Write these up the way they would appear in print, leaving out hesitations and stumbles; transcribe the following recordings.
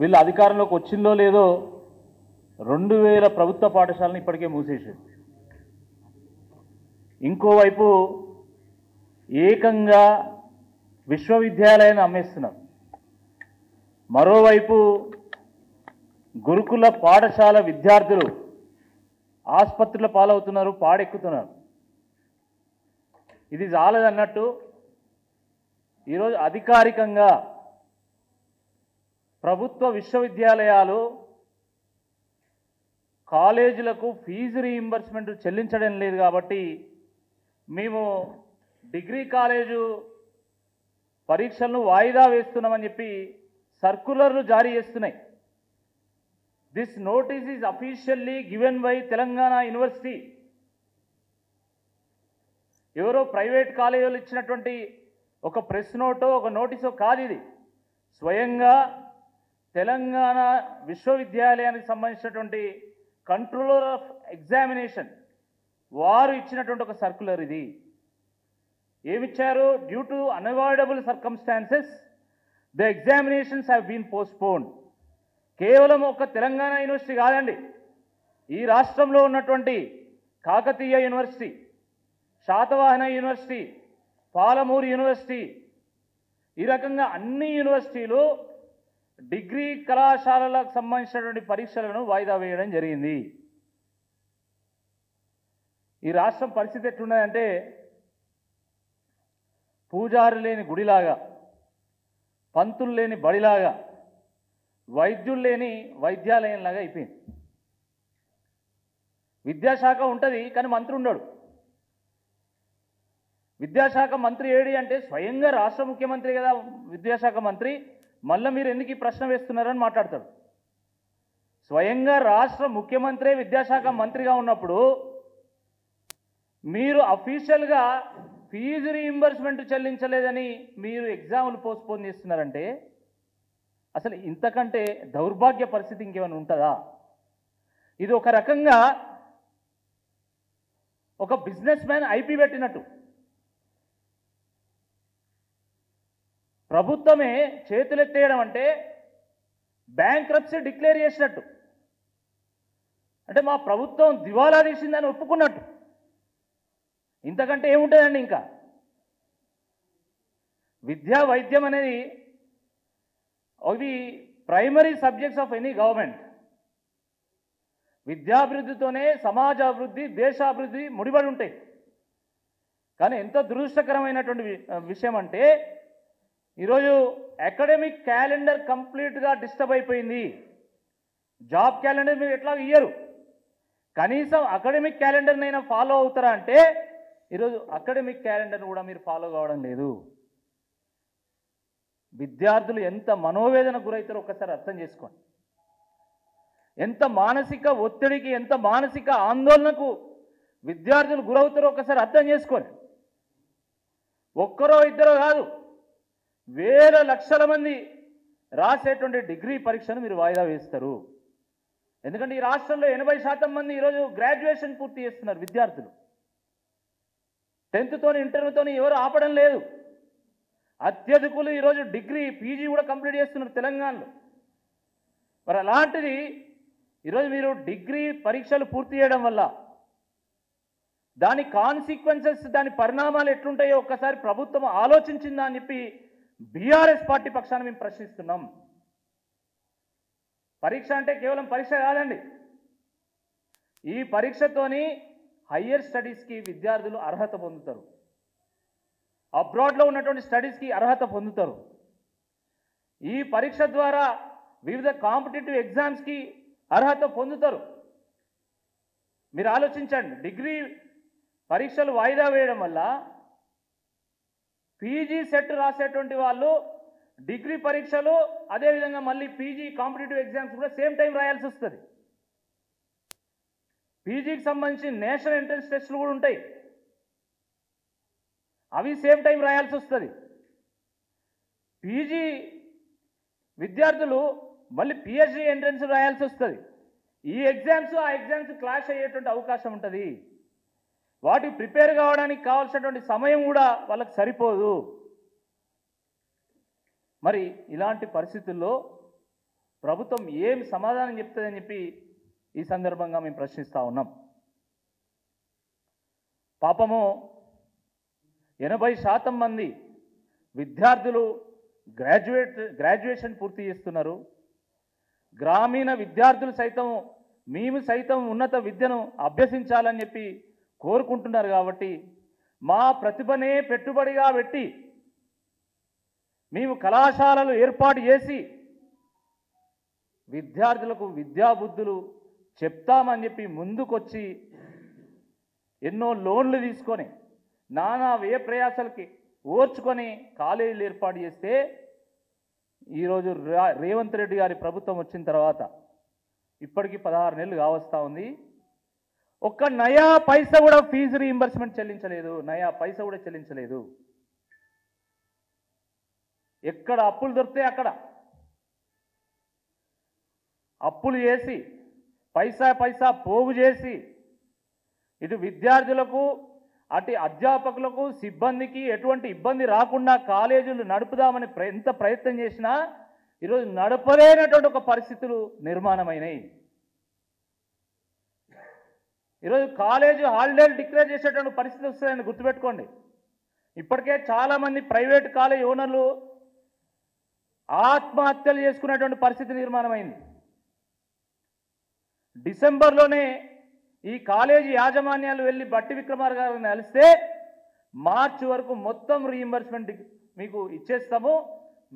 వీళ్ళు అధికారంలోకి వచ్చిందో లేదో 2000 ప్రభుత్వ పాఠశాలను ఇప్పటికే మూసేశారు. ఇంకోవైపు ఏకంగా విశ్వవిద్యాలయాన్ని అమ్మేస్తున్నారు. మరోవైపు గురుకుల పాఠశాల విద్యార్థులు ఆసుపత్రుల పాలవుతున్నారు, పాడెక్కుతున్నారు. ఇది చాలదన్నట్టు ఈరోజు అధికారికంగా ప్రభుత్వ విశ్వవిద్యాలయాలు కాలేజీలకు ఫీజు రీయింబర్స్మెంట్ చెల్లించడం లేదు కాబట్టి మేము డిగ్రీ కాలేజు పరీక్షలను వాయిదా వేస్తున్నామని చెప్పి సర్క్యులర్లు జారీ చేస్తున్నాయి. This notice is officially given by Telangana university. ఎవరో ప్రైవేట్ కాలేజీలు ఇచ్చినటువంటి ఒక ప్రెస్ నోటో ఒక నోటీసో కాదు ఇది. స్వయంగా తెలంగాణ విశ్వవిద్యాలయానికి సంబంధించినటువంటి కంట్రోలర్ ఆఫ్ ఎగ్జామినేషన్ వారు ఇచ్చినటువంటి ఒక సర్క్యులర్ ఇది. ఏమిచ్చారు? Due to unavoidable circumstances the examinations have been postponed. కేవలం ఒక తెలంగాణ యూనివర్సిటీ కాదండి, ఈ రాష్ట్రంలో ఉన్నటువంటి Kakatiya university, Satavahana university, Palamuru university, ఈ రకంగా అన్ని యూనివర్సిటీలు డిగ్రీ కళాశాలలకు సంబంధించినటువంటి పరీక్షలను వాయిదా వేయడం జరిగింది. ఈ రాష్ట్రం పరిస్థితి ఎట్లున్నదంటే పూజారి లేని గుడిలాగా, పంతులు లేని బడిలాగా, వైద్యులు లేని వైద్యాలయంలాగా అయిపోయింది. విద్యాశాఖ ఉంటుంది కానీ మంత్రి ఉండడు. విద్యాశాఖ మంత్రి ఏడి అంటే స్వయంగా రాష్ట్ర ముఖ్యమంత్రి కదా విద్యాశాఖ మంత్రి, మళ్ళీ మీరు ఎందుకు ఈ ప్రశ్న వేస్తున్నారని మాట్లాడతాడు. స్వయంగా రాష్ట్ర ముఖ్యమంత్రి విద్యాశాఖ మంత్రిగా ఉన్నప్పుడు మీరు అఫీషియల్గా ఫీజు రీయింబర్స్మెంట్ చెల్లించలేదని మీరు ఎగ్జామ్లు పోస్ట్పోన్ చేస్తున్నారంటే అసలు ఇంతకంటే దౌర్భాగ్య పరిస్థితి ఇంకేమైనా ఉంటుందా? ఇది ఒక రకంగా ఒక బిజినెస్ మ్యాన్ ఐపీ పెట్టినట్టు. ప్రభుత్వమే చేతులెత్తేయడం అంటే బ్యాంక్రప్సీ డిక్లేర్ చేసినట్టు, అంటే మా ప్రభుత్వం దివాలా తీసిందని ఒప్పుకున్నట్టు. ఇంతకంటే ఏముంటుందండి? ఇంకా విద్యా వైద్యం అనేది అవి primary subjects of any government. విద్యాభివృద్ధితోనే సమాజాభివృద్ధి, దేశాభివృద్ధి ముడిపడి ఉంటాయి. కానీ ఎంత దురదృష్టకరమైనటువంటి విషయం అంటే ఈరోజు అకాడమిక్ క్యాలెండర్ కంప్లీట్గా డిస్టర్బ్ అయిపోయింది. జాబ్ క్యాలెండర్ మీరు ఎట్లా ఇయ్యరు, కనీసం అకాడమిక్ క్యాలెండర్నైనా ఫాలో అవుతారా అంటే ఈరోజు అకాడమిక్ క్యాలెండర్ కూడా మీరు ఫాలో కావడం లేదు. విద్యార్థులు ఎంత మనోవేదన గురవుతారో ఒక్కసారి అర్థం చేసుకోండి. ఎంత మానసిక ఒత్తిడికి, ఎంత మానసిక ఆందోళనకు విద్యార్థులు గురవుతారో ఒక్కసారి అర్థం చేసుకోండి. ఒక్కరో ఇద్దరో కాదు, వేల లక్షల మంది రాసేటువంటి డిగ్రీ పరీక్షను మీరు వాయిదా వేస్తారు. ఎందుకంటే ఈ రాష్ట్రంలో 80% మంది ఈరోజు గ్రాడ్యుయేషన్ పూర్తి చేస్తున్నారు విద్యార్థులు. 10th తోని ఇంటర్తోని ఎవరు ఆపడం లేదు. అత్యధికులు ఈరోజు డిగ్రీ పీజీ కూడా కంప్లీట్ చేస్తున్నారు తెలంగాణలో. మరి అలాంటిది ఈరోజు మీరు డిగ్రీ పరీక్షలు పూర్తి చేయడం వల్ల దాని కాన్సిక్వెన్సెస్, దాని పరిణామాలు ఎట్లుంటాయో ఒక్కసారి ప్రభుత్వం ఆలోచించిందా అని చెప్పి బీఆర్ఎస్ పార్టీ పక్షాన మేము ప్రశ్నిస్తున్నాం. పరీక్ష అంటే కేవలం పరీక్ష కాదండి. ఈ పరీక్షతోని హయ్యర్ స్టడీస్కి విద్యార్థులు అర్హత పొందుతారు, అబ్రాడ్లో ఉన్నటువంటి స్టడీస్కి అర్హత పొందుతారు. ఈ పరీక్ష ద్వారా వివిధ కాంపిటేటివ్ ఎగ్జామ్స్కి అర్హత పొందుతారు. మీరు ఆలోచించండి, డిగ్రీ పరీక్షలు వాయిదా వేయడం వల్ల పీజీ సెట్ రాసేటువంటి వాళ్ళు డిగ్రీ పరీక్షలు అదేవిధంగా మళ్ళీ పీజీ కాంపిటేటివ్ ఎగ్జామ్స్ కూడా సేమ్ టైం రాయాల్సి వస్తుంది. పీజీకి సంబంధించి నేషనల్ ఎంట్రన్స్ టెస్టులు కూడా ఉంటాయి, అవి సేమ్ టైం రాయాల్సి వస్తుంది. పీజీ విద్యార్థులు మళ్ళీ పిహెచ్డి ఎంట్రన్స్ రాయాల్సి వస్తుంది. ఈ ఎగ్జామ్స్ ఆ ఎగ్జామ్స్ క్లాష్ అయ్యేటువంటి అవకాశం ఉంటుంది. వాటికి ప్రిపేర్ కావడానికి కావాల్సినటువంటి సమయం కూడా వాళ్ళకి సరిపోదు. మరి ఇలాంటి పరిస్థితుల్లో ప్రభుత్వం ఏం సమాధానం చెప్తుందని చెప్పి ఈ సందర్భంగా మేము ప్రశ్నిస్తూ ఉన్నాం. పాపము 80% మంది విద్యార్థులు గ్రాడ్యుయేషన్ పూర్తి చేస్తున్నారు. గ్రామీణ విద్యార్థులు సైతం మేము సైతం ఉన్నత విద్యను అభ్యసించాలని చెప్పి కోరుకుంటున్నారు. కాబట్టి మా ప్రతిభనే పెట్టుబడిగా పెట్టి మేము కళాశాలలు ఏర్పాటు చేసి విద్యార్థులకు విద్యాబుద్ధులు చెప్తామని చెప్పి ముందుకొచ్చి ఎన్నో లోన్లు తీసుకొని నానా వ్యయ ప్రయాసాలకి ఓర్చుకొని కాలేజీలు ఏర్పాటు చేస్తే ఈరోజు రేవంత్ రెడ్డి గారి ప్రభుత్వం వచ్చిన తర్వాత ఇప్పటికీ 16 నెలలు కావస్తా ఉంది. ఒక్క నయా పైసా కూడా ఫీజు రీయింబర్స్మెంట్ చెల్లించలేదు. నయా పైసా కూడా చెల్లించలేదు. ఎక్కడ అప్పులు దొరికితే అక్కడ అప్పులు చేసి పైసా పైసా పోగు చేసి ఇటు విద్యార్థులకు అటు అధ్యాపకులకు సిబ్బందికి ఎటువంటి ఇబ్బంది రాకుండా కాలేజీలు నడుపుదామని ఎంత ప్రయత్నం చేసినా ఈరోజు నడపలేనటువంటి ఒక పరిస్థితులు నిర్మాణమైనాయి. ఈరోజు కాలేజీ హాలిడేలు డిక్లేర్ చేసేటువంటి పరిస్థితి వస్తుందని గుర్తుపెట్టుకోండి. ఇప్పటికే చాలామంది ప్రైవేట్ కాలేజ్ ఓనర్లు ఆత్మహత్యలు చేసుకునేటువంటి పరిస్థితి నిర్మాణమైంది. డిసెంబర్లోనే ఈ కాలేజీ యాజమాన్యాలు వెళ్ళి బట్టి విక్రమార్ గారిని కలిస్తే మార్చి వరకు మొత్తం రీయింబర్స్మెంట్ మీకు ఇచ్చేస్తాము,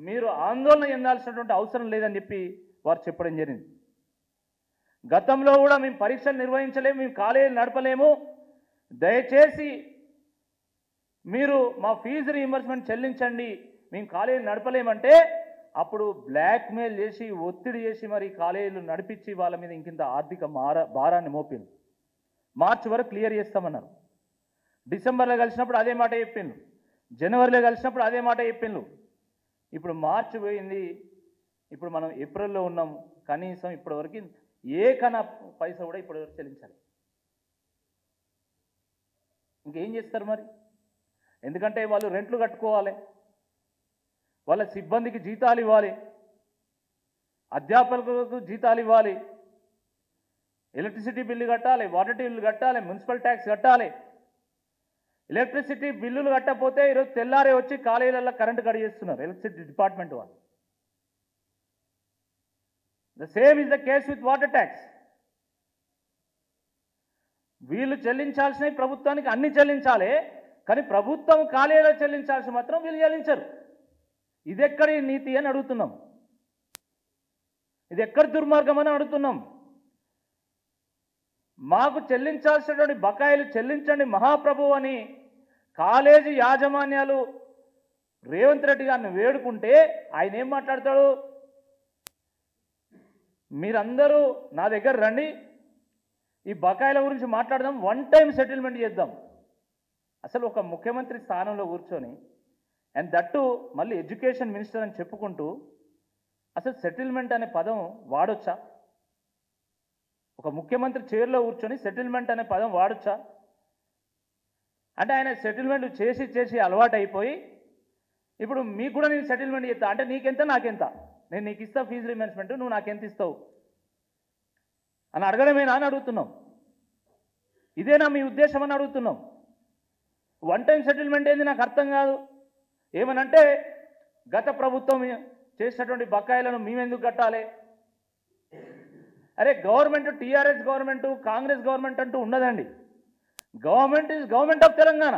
మీరు ఆందోళన చెందాల్సినటువంటి అవసరం లేదని చెప్పి వారు చెప్పడం జరిగింది. గతంలో కూడా మేము పరీక్షలు నిర్వహించలేము, మేము కాలేజీలు నడపలేము, దయచేసి మీరు మా ఫీజు రీయింబర్స్మెంట్ చెల్లించండి, మేము కాలేజీలు నడపలేమంటే అప్పుడు బ్లాక్మెయిల్ చేసి ఒత్తిడి చేసి మరి కాలేజీలు నడిపించి వాళ్ళ మీద ఇంకింత ఆర్థిక భారాన్ని మోపింది. మార్చి వరకు క్లియర్ చేస్తామన్నారు. డిసెంబర్లో కలిసినప్పుడు అదే మాట చెప్పిండ్రు, జనవరిలో కలిసినప్పుడు అదే మాట చెప్పిండ్రు. ఇప్పుడు మార్చి పోయింది, ఇప్పుడు మనం ఏప్రిల్లో ఉన్నాం. కనీసం ఇప్పటివరకు పైసా కూడా ఇప్పటివరకు చెల్లించాలి. ఇంకేం చేస్తారు మరి? ఎందుకంటే వాళ్ళు రెంట్లు కట్టుకోవాలి, వాళ్ళ సిబ్బందికి జీతాలు ఇవ్వాలి, అధ్యాపకులకు జీతాలు ఇవ్వాలి, ఎలక్ట్రిసిటీ బిల్లు కట్టాలి, వాటర్ బిల్లు కట్టాలి, మున్సిపల్ ట్యాక్స్ కట్టాలి. ఎలక్ట్రిసిటీ బిల్లులు కట్టకపోతే ఈరోజు తెల్లారే వచ్చి కాలేజీలలో కరెంటు కట్ చేస్తున్నారు ఎలక్ట్రిసిటీ డిపార్ట్మెంట్ వాళ్ళు. The same is the case with water tax. వీళ్ళు చెల్లించాల్సినవి ప్రభుత్వానికి అన్ని చెల్లించాలి, కానీ ప్రభుత్వం కాలేజీలో చెల్లించాల్సి మాత్రం వీళ్ళు చెల్లించరు. ఇది ఎక్కడి నీతి అని అడుగుతున్నాం, ఇది ఎక్కడి దుర్మార్గం అని అడుగుతున్నాం. మాకు చెల్లించాల్సినటువంటి బకాయిలు చెల్లించండి మహాప్రభు అని కాలేజీ యాజమాన్యాలు రేవంత్ రెడ్డి గారిని వేడుకుంటే ఆయన ఏం మాట్లాడతాడు? మీరందరూ నా దగ్గర రండి, ఈ బకాయిల గురించి మాట్లాడదాం, వన్ టైం సెటిల్మెంట్ చేద్దాం. అసలు ఒక ముఖ్యమంత్రి స్థానంలో కూర్చొని అండ్ దట్టు మళ్ళీ ఎడ్యుకేషన్ మినిస్టర్ అని చెప్పుకుంటూ అసలు సెటిల్మెంట్ అనే పదం వాడొచ్చా? ఒక ముఖ్యమంత్రి చైర్లో కూర్చొని సెటిల్మెంట్ అనే పదం వాడొచ్చా? అంటే ఆయన సెటిల్మెంట్ చేసి చేసి అలవాటు అయిపోయి ఇప్పుడు మీకు కూడా నేను సెటిల్మెంట్ చేస్తా అంటే నీకెంత నాకెంత, నేను నీకు ఇస్తా ఫీజు రీయింబర్స్మెంట్, నువ్వు నాకెంత ఇస్తావు అని అడగడమేనా అని అడుగుతున్నాం. ఇదేనా మీ ఉద్దేశం అని అడుగుతున్నాం. వన్ టైం సెటిల్మెంట్ ఏంది నాకు అర్థం కాదు. ఏమనంటే గత ప్రభుత్వం చేసినటువంటి బకాయిలను మేమెందుకు కట్టాలి? అరే government TRS government Congress government అంటూ ఉండదండి. Government is government of Telangana.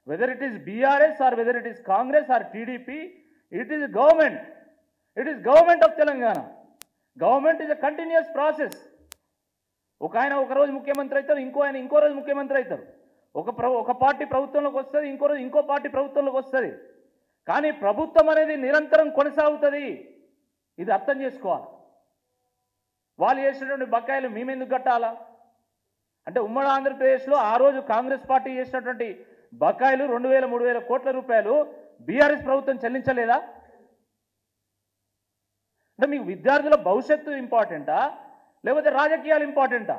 Whether it is BRS or whether it is Congress or TDP, it is government. It is government of Telangana. Government is a continuous process. ఒక ఆయన ఒక రోజు ముఖ్యమంత్రి అవుతారు, ఇంకో ఆయన ఇంకో రోజు ముఖ్యమంత్రి అవుతారు. ఒక పార్టీ ప్రభుత్వంలోకి వస్తుంది, ఇంకో రోజు ఇంకో పార్టీ ప్రభుత్వంలోకి వస్తుంది. కానీ ప్రభుత్వం అనేది నిరంతరం కొనసాగుతుంది. ఇది అర్థం చేసుకోవాలి. వాళ్ళు చేసినటువంటి బకాయిలు మేమెందుకు కట్టాలా? అంటే ఉమ్మడి ఆంధ్రప్రదేశ్లో ఆ రోజు కాంగ్రెస్ పార్టీ చేసినటువంటి బకాయిలు 2000-3000 కోట్ల రూపాయలు బీఆర్ఎస్ ప్రభుత్వం చెల్లించలేదా? అంటే మీకు విద్యార్థుల భవిష్యత్తు ఇంపార్టెంటా లేకపోతే రాజకీయాలు ఇంపార్టెంటా?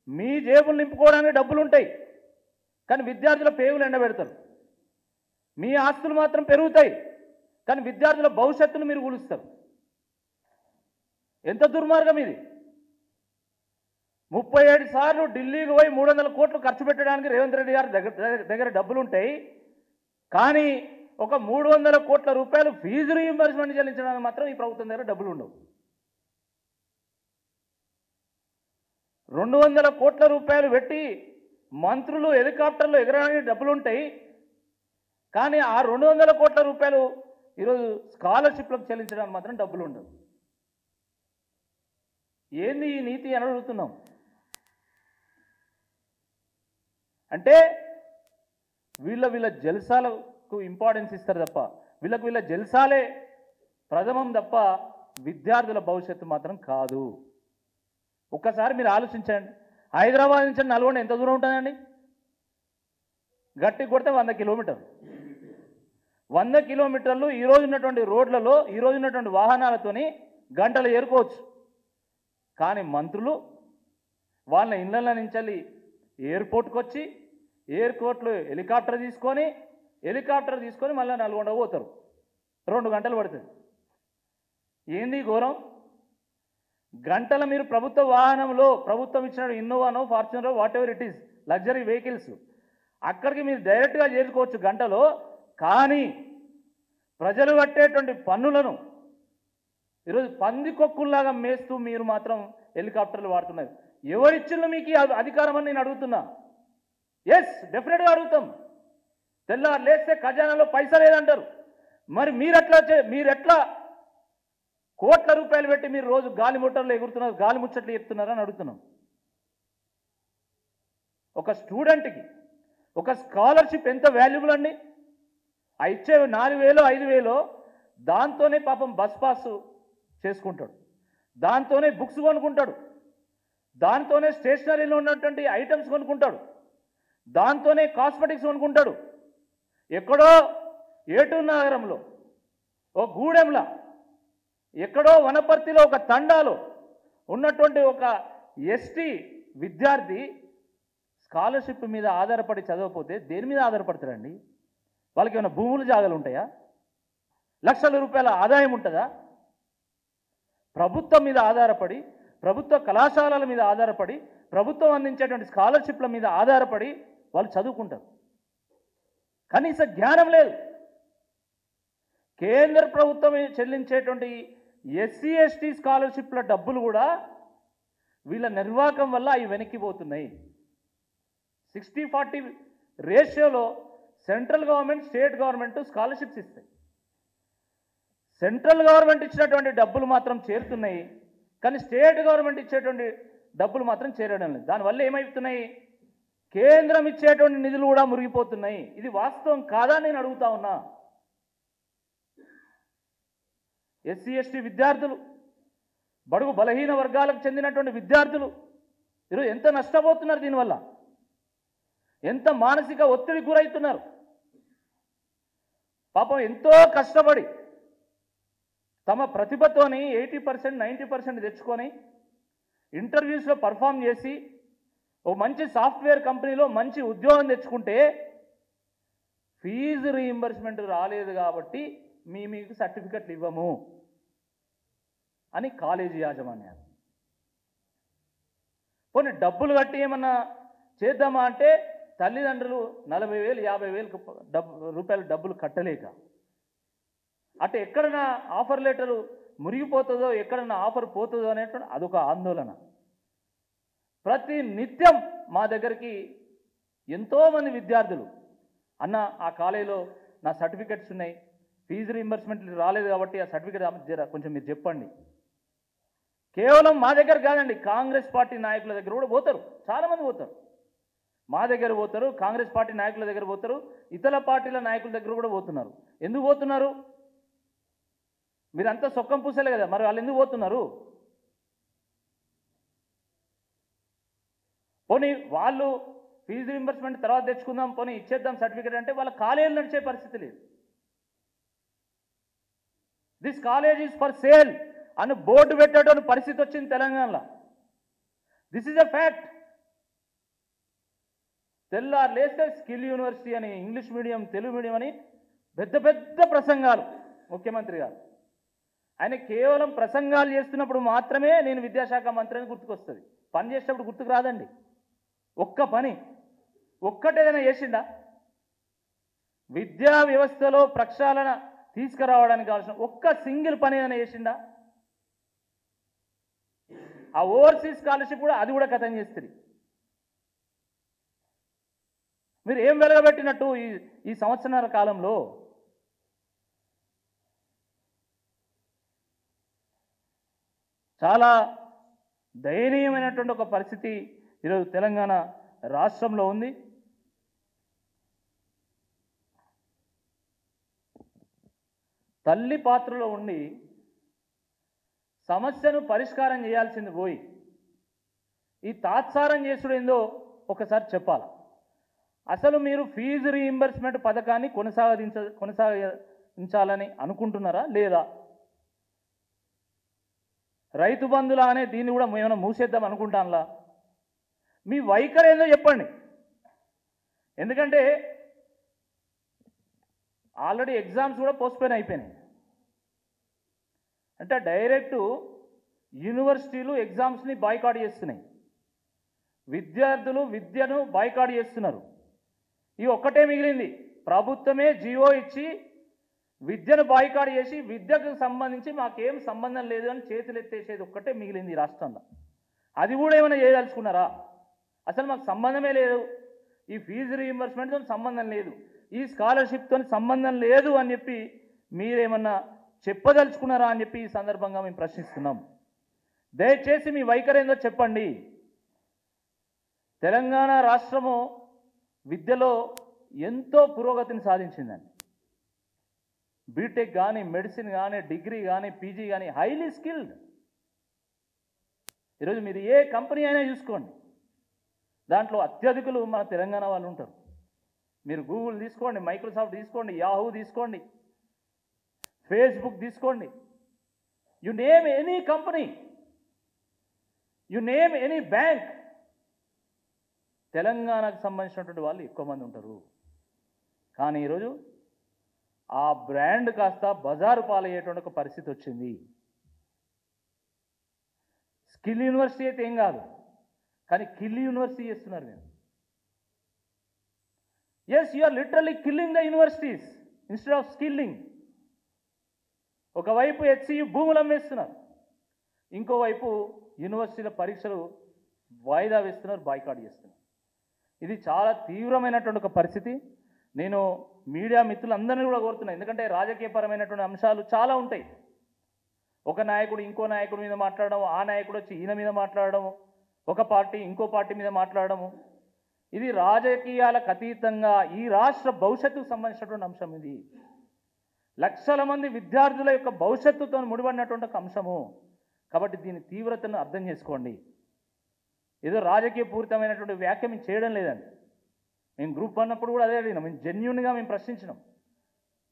మీ జేబులు నింపుకోవడానికి డబ్బులు ఉంటాయి, కానీ విద్యార్థుల పేగులు ఎండబెడతారు. మీ ఆస్తులు మాత్రం పెరుగుతాయి, కానీ విద్యార్థుల భవిష్యత్తును మీరు కూలుస్తారు. ఎంత దుర్మార్గం ఇది! 37 సార్లు ఢిల్లీకి పోయి 300 కోట్లు ఖర్చు పెట్టడానికి రేవంత్ రెడ్డి గారి దగ్గర డబ్బులు ఉంటాయి. కానీ ఒక 300 కోట్ల రూపాయలు ఫీజు రీయింబర్స్మెంట్ చెల్లించడానికి మాత్రం ఈ ప్రభుత్వం దగ్గర డబ్బులు ఉండవు. 200 కోట్ల రూపాయలు పెట్టి మంత్రులు హెలికాప్టర్లు ఎగరడానికి డబ్బులు ఉంటాయి. కానీ ఆ 200 కోట్ల రూపాయలు ఈరోజు స్కాలర్షిప్లకు చెల్లించడానికి మాత్రం డబ్బులు ఉండవు. ఏంది ఈ నీతి అని అడుగుతున్నాం. అంటే వీళ్ళ జల్సాలకు ఇంపార్టెన్స్ ఇస్తారు తప్ప, వీళ్ళ జల్సాలే ప్రథమం తప్ప విద్యార్థుల భవిష్యత్తు మాత్రం కాదు. ఒక్కసారి మీరు ఆలోచించండి. హైదరాబాద్ నుంచి నల్గొండ ఎంత దూరం ఉంటుందండి? గట్టి కొడితే 100 కిలోమీటర్లు. 100 కిలోమీటర్లు ఈరోజు ఉన్నటువంటి రోడ్లలో ఈరోజు ఉన్నటువంటి వాహనాలతోని గంటలు ఏరుకోవచ్చు. కానీ మంత్రులు వాళ్ళ ఇళ్ళ నుంచి ఎయిర్పోర్ట్కి వచ్చి ఎయిర్పోర్ట్లో హెలికాప్టర్ తీసుకొని మళ్ళీ నల్గొండ పోతారు. 2 గంటలు పడుతుంది. ఏంది ఘోరం? గంటల మీరు ప్రభుత్వ వాహనంలో ప్రభుత్వం ఇచ్చిన ఇన్నోవానో ఫార్చునరో whatever it is luxury vehicles అక్కడికి మీరు డైరెక్ట్గా చేరుకోవచ్చు గంటలో. కానీ ప్రజలు కట్టేటువంటి పన్నులను ఈరోజు పందికొక్కుల్లాగా మేస్తూ మీరు మాత్రం హెలికాప్టర్లు వాడుతున్నారు. ఎవరిచ్చిళ్ళు మీకు ఈ అధికారం అని నేను అడుగుతున్నా. ఎస్, డెఫినెట్గా అడుగుతాం. తెల్లారు లేస్తే ఖజానాలో పైసా లేదంటారు. మరి మీరెట్లా కోట్ల రూపాయలు పెట్టి మీరు రోజు గాలి ముట్టలు ఎగురుతున్నారు, గాలి ముచ్చట్లు చెప్తున్నారని అడుగుతున్నాం. ఒక స్టూడెంట్కి ఒక స్కాలర్షిప్ ఎంత వాల్యుబుల్ అండి? ఆ ఇచ్చే 4,000 5,000 దాంతోనే పాపం బస్ పాస్ చేసుకుంటాడు, దాంతోనే బుక్స్ కొనుక్కుంటాడు, దాంతోనే స్టేషనరీలో ఉన్నటువంటి ఐటమ్స్ కొనుక్కుంటాడు, దాంతోనే కాస్మెటిక్స్ కొనుక్కుంటాడు. ఎక్కడో ఏటూరు నగరంలో ఓ గూడెంలా, ఎక్కడో వనపర్తిలో ఒక తండాలో ఉన్నటువంటి ఒక ఎస్టీ విద్యార్థి స్కాలర్షిప్ మీద ఆధారపడి చదవకపోతే దేని మీద ఆధారపడతారండి? వాళ్ళకి ఏమైనా భూములు జాగాలు ఉంటాయా? లక్షల రూపాయల ఆదాయం ఉంటుందా? ప్రభుత్వం మీద ఆధారపడి, ప్రభుత్వ కళాశాలల మీద ఆధారపడి, ప్రభుత్వం అందించేటువంటి స్కాలర్షిప్ల మీద ఆధారపడి వాళ్ళు చదువుకుంటారు. కనీస జ్ఞానం లేదు. కేంద్ర ప్రభుత్వం చెల్లించేటువంటి ఎస్సీ ఎస్టీ స్కాలర్షిప్ల డబ్బులు కూడా వీళ్ళ నిర్వాహకం వల్ల అవి వెనక్కిపోతున్నాయి. 60-40 రేషియోలో central government state government scholarships ఇస్తాయి. సెంట్రల్ గవర్నమెంట్ ఇచ్చినటువంటి డబ్బులు మాత్రం చేరుతున్నాయి, కానీ స్టేట్ గవర్నమెంట్ ఇచ్చేటువంటి డబ్బులు మాత్రం చేరడం లేదు. దానివల్ల ఏమవుతున్నాయి? కేంద్రం ఇచ్చేటువంటి నిధులు కూడా మురిగిపోతున్నాయి. ఇది వాస్తవం కాదా నేను అడుగుతా ఉన్నా. ఎస్సీ ఎస్టీ విద్యార్థులు, బడుగు బలహీన వర్గాలకు చెందినటువంటి విద్యార్థులు ఈరోజు ఎంత నష్టపోతున్నారు, దీనివల్ల ఎంత మానసిక ఒత్తిడికి గురవుతున్నారు. పాపం ఎంతో కష్టపడి తమ ప్రతిభతోని 80% 90% తెచ్చుకొని ఇంటర్వ్యూస్లో పర్ఫామ్ చేసి ఓ మంచి సాఫ్ట్వేర్ కంపెనీలో మంచి ఉద్యోగం తెచ్చుకుంటే ఫీజు రీయింబర్స్మెంట్ రాలేదు కాబట్టి మీకు సర్టిఫికెట్లు ఇవ్వము అని కాలేజీ యాజమాన్యాలు. పోనీ డబ్బులు కట్టి ఏమన్నా చేద్దామా అంటే తల్లిదండ్రులు 40,000 50,000 రూపాయల డబ్బులు కట్టలేక అటు ఎక్కడన్నా ఆఫర్ లెటరు మురిగిపోతుందో, ఎక్కడన్నా ఆఫర్ పోతుందో అనేటువంటి అదొక ఆందోళన. ప్రతి నిత్యం మా దగ్గరికి ఎంతోమంది విద్యార్థులు, అన్న ఆ కాలేజీలో నా సర్టిఫికెట్స్ ఉన్నాయి, ఫీజు రీయింబర్స్మెంట్ రాలేదు కాబట్టి ఆ సర్టిఫికెట్ కొంచెం మీరు చెప్పండి. కేవలం మా దగ్గర కాదండి, కాంగ్రెస్ పార్టీ నాయకుల దగ్గర కూడా పోతారు, చాలామంది పోతారు. మా దగ్గర పోతారు, కాంగ్రెస్ పార్టీ నాయకుల దగ్గర పోతారు, ఇతర పార్టీల నాయకుల దగ్గర కూడా పోతున్నారు. ఎందుకు పోతున్నారు? మీరంతా సొక్కం పూసలే కదా, మరి వాళ్ళు ఎందుకు పోతున్నారు? పోనీ వాళ్ళు ఫీజు రీయింబర్స్మెంట్ తర్వాత తెచ్చుకుందాం, పోనీ ఇచ్చేద్దాం సర్టిఫికేట్ అంటే వాళ్ళ కాలేజీలు నడిచే పరిస్థితి లేదు. This college is for sale అని బోర్డు పెట్టేటువంటి పరిస్థితి వచ్చింది తెలంగాణలో. This is a fact. తెల్లారు లేస్తే స్కిల్ యూనివర్సిటీ అని, ఇంగ్లీష్ మీడియం తెలుగు మీడియం అని పెద్ద పెద్ద ప్రసంగాలు, ముఖ్యమంత్రి గారు. ఆయన కేవలం ప్రసంగాలు చేస్తున్నప్పుడు మాత్రమే నేను విద్యాశాఖ మంత్రి అని గుర్తుకొస్తుంది. పని చేసేటప్పుడు గుర్తుకు రాదండి. ఒక్క పని ఒక్కటేదైనా చేసిండా? విద్యా వ్యవస్థలో ప్రక్షాళన తీసుకురావడానికి కావాల్సిన ఒక్క సింగిల్ పని ఏదైనా చేసిండా? ఆ ఓవర్సీస్ స్కాలర్షిప్ కూడా అది కూడా కథం చేస్తుంది. మీరు ఏం వెలగబెట్టినట్టు ఈ సంవత్సరాల కాలంలో? చాలా దయనీయమైనటువంటి ఒక పరిస్థితి ఈరోజు తెలంగాణ రాష్ట్రంలో ఉంది. తల్లి పాత్రలో ఉండి సమస్యను పరిష్కారం చేయాల్సింది పోయి ఈ తాత్సారం చేసుడు ఏందో ఒకసారి చెప్పాలి. అసలు మీరు ఫీజు రీయింబర్స్మెంట్ పథకాన్ని కొనసాగించాలని అనుకుంటున్నారా లేదా? రైతు బంధులా అనే దీన్ని కూడా ఏమైనా మూసేద్దాం అనుకుంటానులా? మీ వైఖరి ఏందో చెప్పండి. ఎందుకంటే ఆల్రెడీ ఎగ్జామ్స్ కూడా పోస్ట్పోన్ అయిపోయినాయి. అంటే డైరెక్టు యూనివర్సిటీలు ఎగ్జామ్స్ని బాయ్కాట్ చేస్తున్నాయి, విద్యార్థులు విద్యను బాయ్కాట్ చేస్తున్నారు. ఈ ఒక్కటే మిగిలింది, ప్రభుత్వమే జియో ఇచ్చి విద్యను బాయ్కాట్ చేసి విద్యకు సంబంధించి మాకేం సంబంధం లేదు అని చేతులు ఎత్తేసేది ఒక్కటే మిగిలింది ఈ రాష్ట్రంలో. అది కూడా ఏమైనా చేయదలుచుకున్నారా? అసలు మాకు సంబంధమే లేదు, ఈ ఫీజు రీయింబర్స్మెంట్తో సంబంధం లేదు, ఈ స్కాలర్షిప్తో సంబంధం లేదు అని చెప్పి మీరేమన్నా చెప్పదలుచుకున్నారా అని చెప్పి ఈ సందర్భంగా మేము ప్రశ్నిస్తున్నాం. దయచేసి మీ వైఖరి ఏందో చెప్పండి. తెలంగాణ రాష్ట్రము విద్యలో ఎంతో పురోగతిని సాధించిందండి. బీటెక్ కానీ, మెడిసిన్ కానీ, డిగ్రీ కానీ, పీజీ కానీ హైలీ స్కిల్డ్. ఈరోజు మీరు ఏ కంపెనీ అయినా చూసుకోండి, దాంట్లో అత్యధికులు మన తెలంగాణ వాళ్ళు ఉంటారు. మీరు గూగుల్ తీసుకోండి, మైక్రోసాఫ్ట్ తీసుకోండి, యాహూ తీసుకోండి, ఫేస్బుక్ తీసుకోండి, you name any company, you name any bank, తెలంగాణకు సంబంధించినటువంటి వాళ్ళు ఎక్కువ మంది ఉంటారు. కానీ ఈరోజు ఆ బ్రాండ్ కాస్త బజారు పాలయ్యేటువంటి ఒక పరిస్థితి వచ్చింది. స్కిల్ యూనివర్సిటీ అయితే ఏం కాదు, కానీ కిల్ యూనివర్సిటీ చేస్తున్నారు. నేను yes, you are literally killing the universities instead of skilling. ఒకవైపు హెచ్సియు భూములు అమ్మేస్తున్నారు, ఇంకోవైపు యూనివర్సిటీల పరీక్షలు వాయిదా వేస్తున్నారు, బాయ్కాట్ చేస్తున్నారు. ఇది చాలా తీవ్రమైనటువంటి ఒక పరిస్థితి. నేను మీడియా మిత్రులందరినీ కూడా కోరుతున్నాను, ఎందుకంటే రాజకీయపరమైనటువంటి అంశాలు చాలా ఉంటాయి. ఒక నాయకుడు ఇంకో నాయకుడి మీద మాట్లాడడం, ఆ నాయకుడు వచ్చి ఈయన మీద మాట్లాడడం, ఒక పార్టీ ఇంకో పార్టీ మీద మాట్లాడము, ఇది రాజకీయాలకు అతీతంగా ఈ రాష్ట్ర భవిష్యత్తుకు సంబంధించినటువంటి అంశం. ఇది లక్షల మంది విద్యార్థుల యొక్క భవిష్యత్తుతో ముడిపడినటువంటి ఒక అంశము. కాబట్టి దీని తీవ్రతను అర్థం చేసుకోండి. ఏదో రాజకీయ పూరితమైనటువంటి వ్యాఖ్య చేయడం లేదండి. మేము గ్రూప్ అన్నప్పుడు కూడా అదే అడిగినాం, మేము జెన్యూన్గా మేము ప్రశ్నించినాం,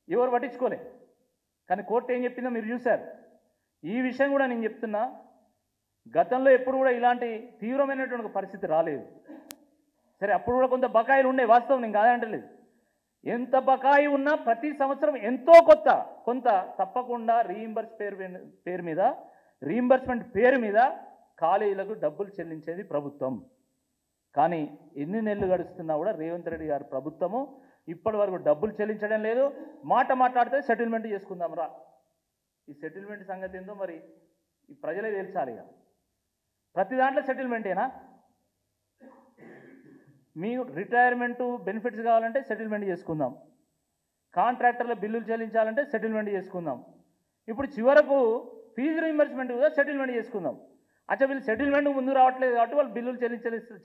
ఎవరు పట్టించుకోలే. కానీ కోర్టు ఏం చెప్పిందో మీరు చూశారు. ఈ విషయం కూడా నేను చెప్తున్నా, గతంలో ఎప్పుడు కూడా ఇలాంటి తీవ్రమైనటువంటి పరిస్థితి రాలేదు. సరే, అప్పుడు కూడా కొంత బకాయిలు ఉండే, వాస్తవం, నేను కాదంటలేదు. ఎంత బకాయి ఉన్నా ప్రతి సంవత్సరం ఎంతో కొంత తప్పకుండా రీయింబర్స్మెంట్ పేరు మీద కాలేజీలకు డబ్బులు చెల్లించేది ప్రభుత్వం. కానీ ఎన్ని నెలలు గడుస్తున్నా కూడా రేవంత్ రెడ్డి గారి ప్రభుత్వము ఇప్పటి వరకు డబ్బులు చెల్లించడం లేదు. మాట్లాడితే సెటిల్మెంట్ చేసుకుందాం రా. ఈ సెటిల్మెంట్ సంగతి ఏందో మరి ఈ ప్రజలే తెలుసాలి. ప్రతి దాంట్లో సెటిల్మెంటేనా? మీకు రిటైర్మెంటు బెనిఫిట్స్ కావాలంటే సెటిల్మెంట్ చేసుకుందాం, కాంట్రాక్టర్ల బిల్లులు చెల్లించాలంటే సెటిల్మెంట్ చేసుకుందాం, ఇప్పుడు చివరకు ఫీజు రీయింబర్స్మెంట్ కూడా సెటిల్మెంట్ చేసుకుందాం. అచ్చా, వీళ్ళు సెటిల్మెంట్ ముందు రావట్లేదు కాబట్టి వాళ్ళు బిల్లులు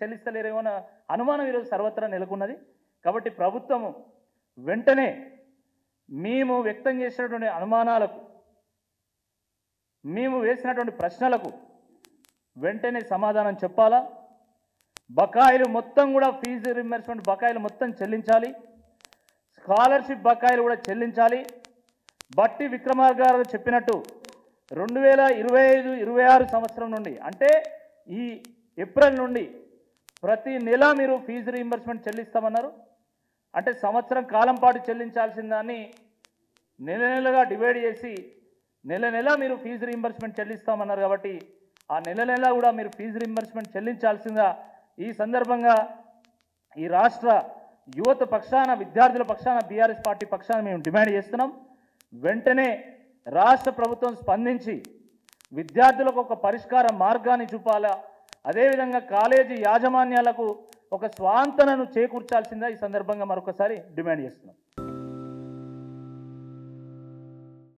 చెల్లిస్తలేరేమో అన్న అనుమానం ఈరోజు సర్వత్రా నెలకొన్నది. కాబట్టి ప్రభుత్వము వెంటనే మేము వ్యక్తం చేసినటువంటి అనుమానాలకు, మేము వేసినటువంటి ప్రశ్నలకు వెంటనే సమాధానం చెప్పాలా. బకాయిలు మొత్తం కూడా ఫీజు రీయింబర్స్మెంట్ బకాయిలు మొత్తం చెల్లించాలి, స్కాలర్షిప్ బకాయిలు కూడా చెల్లించాలి. బట్టి విక్రమార్క గారు చెప్పినట్టు 2025-26 సంవత్సరం నుండి, అంటే ఈ ఏప్రిల్ నుండి ప్రతి నెల మీరు ఫీజు రీయింబర్స్మెంట్ చెల్లిస్తామన్నారు. అంటే సంవత్సరం కాలం పాటు చెల్లించాల్సిన దాన్ని నెల నెలగా డివైడ్ చేసి నెల నెల మీరు ఫీజు రీయింబర్స్మెంట్ చెల్లిస్తామన్నారు కాబట్టి ఆ నెల నెల కూడా మీరు ఫీజు రీయింబర్స్మెంట్ చెల్లించాల్సిందిగా ఈ సందర్భంగా ఈ రాష్ట్ర యువత పక్షాన విద్యార్థుల పక్షాన బీఆర్ఎస్ పార్టీ పక్షాన మేము డిమాండ్ చేస్తున్నాం. వెంటనే రాష్ట్ర ప్రభుత్వం స్పందించి విద్యార్థులకు ఒక పరిష్కార మార్గాన్ని చూపాలా, అదేవిధంగా కాలేజీ యాజమాన్యాలకు ఒక స్వాంతనను చేకూర్చాల్సిందిగా ఈ సందర్భంగా మరొకసారి డిమాండ్ చేస్తున్నాం.